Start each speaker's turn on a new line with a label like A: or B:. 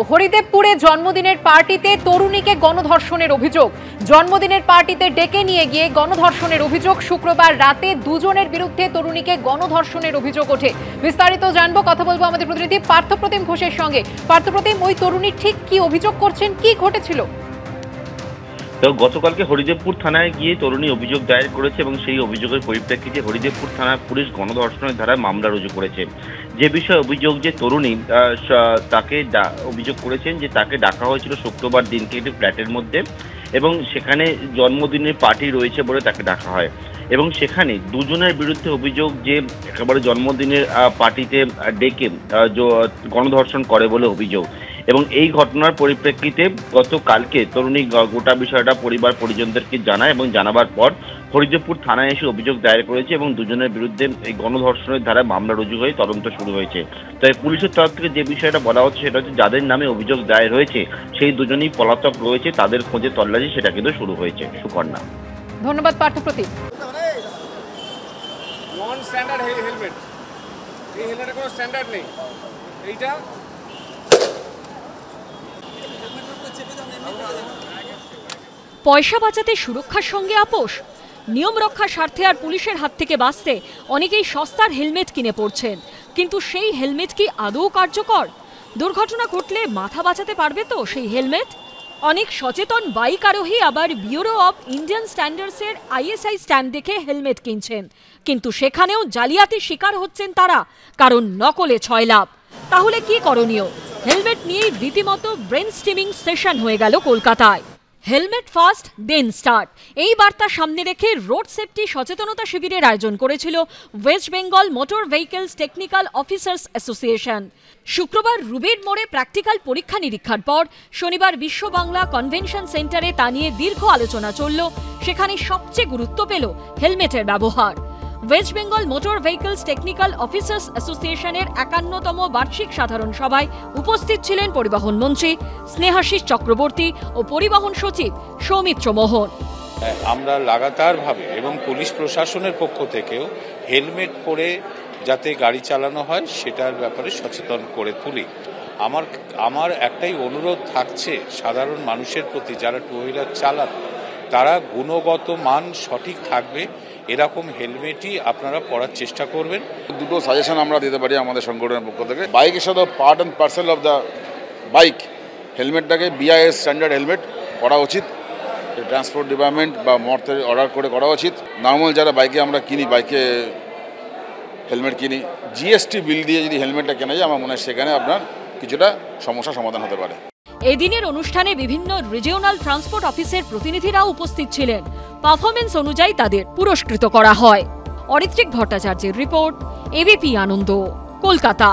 A: হরিদেবপুরে জন্মদিনের পার্টিতে তরুণীকে গণধর্ষণের অভিযোগ। জন্মদিনের পার্টিতে ডেকে নিয়ে গিয়ে গণধর্ষণের অভিযোগ। শুক্রবার রাতে দুজনের বিরুদ্ধে তরুণীকে গণধর্ষণের অভিযোগ ওঠে। বিস্তারিত জানবো, কথা বলবো আমাদের প্রতিনিধি পার্থপ্রতিম ঘোষের সঙ্গে। পার্থপ্রতিম, ওই তরুণী ঠিক কি অভিযোগ করছেন, কি ঘটেছিল?
B: গতকালকে হরিদেবপুর থানায় গিয়ে তরুণী অভিযোগ দায়ের করেছে এবং সেই অভিযোগের পরিপ্রেক্ষিতে হরিদেবপুর থানার পুলিশ গণধর্ষণের ধারায় মামলা রুজু করেছে। যে বিষয়ে অভিযোগ, যে তরুণী তাকে অভিযোগ করেছেন যে তাকে ডাকা হয়েছিল শুক্রবার দিনকে একটি ফ্ল্যাটের মধ্যে এবং সেখানে জন্মদিনের পার্টি রয়েছে বলে তাকে ডাকা হয় এবং সেখানে দুজনের বিরুদ্ধে অভিযোগ যে একেবারে জন্মদিনের পার্টিতে ডেকে গণধর্ষণ করে বলে অভিযোগ। এবং এই ঘটনার পরিপ্রেক্ষিতে গতকালকে তরুণী গোটা বিষয়টা পরিবার পরিজনদেরকে জানায় এবং জানাবার পর হরিদেবপুর থানায় এসে অভিযোগ দায়ের করেছে এবং দুজনের বিরুদ্ধে এই গণধর্ষণের ধারায় মামলা রুজু হয়ে তদন্ত শুরু হয়েছে। তাই পুলিশের তরফ থেকে যে বিষয়টা বলা হচ্ছে সেটা হচ্ছে যাদের নামে অভিযোগ দায়ের হয়েছে সেই দুজনেই পলাতক রয়েছে, তাদের খোঁজে তল্লাশি সেটা কিন্তু শুরু হয়েছে। সুকন্যা,
A: ধন্যবাদ পার্থপ্রতিম।
C: নন স্ট্যান্ডার্ড হেলমেট, এই হেলমেটের কোনো স্ট্যান্ডার্ড নেই। এইটা
D: পয়সা বাঁচাতে সুরক্ষার সঙ্গে আপোষ, নিয়ম রক্ষার স্বার্থে আর পুলিশের হাত থেকে বাঁচতে অনেকেই সস্তার হেলমেট কিনে পড়ছেন, কিন্তু সেই হেলমেট কি আদৌ কার্যকর? দুর্ঘটনা ঘটলে মাথা বাঁচাতে পারবে তো সেই হেলমেট? অনেক সচেতন বাইক আরোহী আবার ব্যুরো অব ইন্ডিয়ান স্ট্যান্ডার্ডসের ISI স্ট্যাম্প দেখে হেলমেট কিনছেন, কিন্তু সেখানেও জালিয়াতির শিকার হচ্ছেন তারা, কারণ নকলে 6 লাভ। তাহলে কি করণীয়? হেলমেট নিয়েই রীতিমতো ব্রেন স্টিমিং সেশন হয়ে গেল কলকাতায়। হেলমেট ফার্স্ট দেন স্টার্ট, এই বার্তা সামনে রেখে রোড সেফটি সচেতনতা শিবিরের আয়োজন করেছিল West Bengal motor vehicles technical officers association. শুক্রবার রুবের মোড়ে প্র্যাকটিক্যাল পরীক্ষা নিরীক্ষার পর শনিবার বিশ্ব বাংলা কনভেনশন সেন্টারে তা নিয়ে দীর্ঘ আলোচনা চলল। সেখানে সবচেয়ে গুরুত্ব পেল হেলমেটের ব্যবহার। West Bengal motor vehicles technical officers অ্যাসোসিয়েশনের 51তম বার্ষিক সাধারণ সভায় উপস্থিত ছিলেন পরিবহন মন্ত্রী স্নেহাশিস চক্রবর্তী ও পরিবহন সচিব সৌমিত্র মোহন।
E: আমরা লাগাতারভাবে এবং পুলিশ প্রশাসনের পক্ষ থেকেও হেলমেট পরে যাতে গাড়ি চালানো হয় সেটার ব্যাপারে সচেতন করে তুলি। আমার একটাই অনুরোধ থাকছে সাধারণ মানুষের প্রতি, যারা টু হুইলার চালান তারা গুণগত মান সঠিক থাকবে এরকম হেলমেটই আপনারা পরার চেষ্টা করবেন।
F: দুটো সাজেশন আমরা দিতে পারি আমাদের সংগঠনের পক্ষ থেকে। বাইকের সাথে part and parcel of the bike হেলমেটটাকে BIS স্ট্যান্ডার্ড হেলমেট করা উচিত। ট্রান্সপোর্ট ডিপার্টমেন্ট বা মর্তে অর্ডার করে করা উচিত। নর্মাল যারা বাইকে আমরা কিনি, বাইকে হেলমেট কিনি, GST বিল দিয়ে যদি হেলমেটটা কেনা যায় আমার মনে হয় সেখানে আপনার কিছুটা সমস্যা সমাধান হতে পারে।
D: এদিনের অনুষ্ঠানে বিভিন্ন রিজিওনাল ট্রান্সপোর্ট অফিসের প্রতিনিধিরাও উপস্থিত ছিলেন। পারফরমেন্স অনুযায়ী তাদের পুরস্কৃত করা হয়। অরিত্রিক ভট্টাচার্যের রিপোর্ট, ABP আনন্দ, কলকাতা।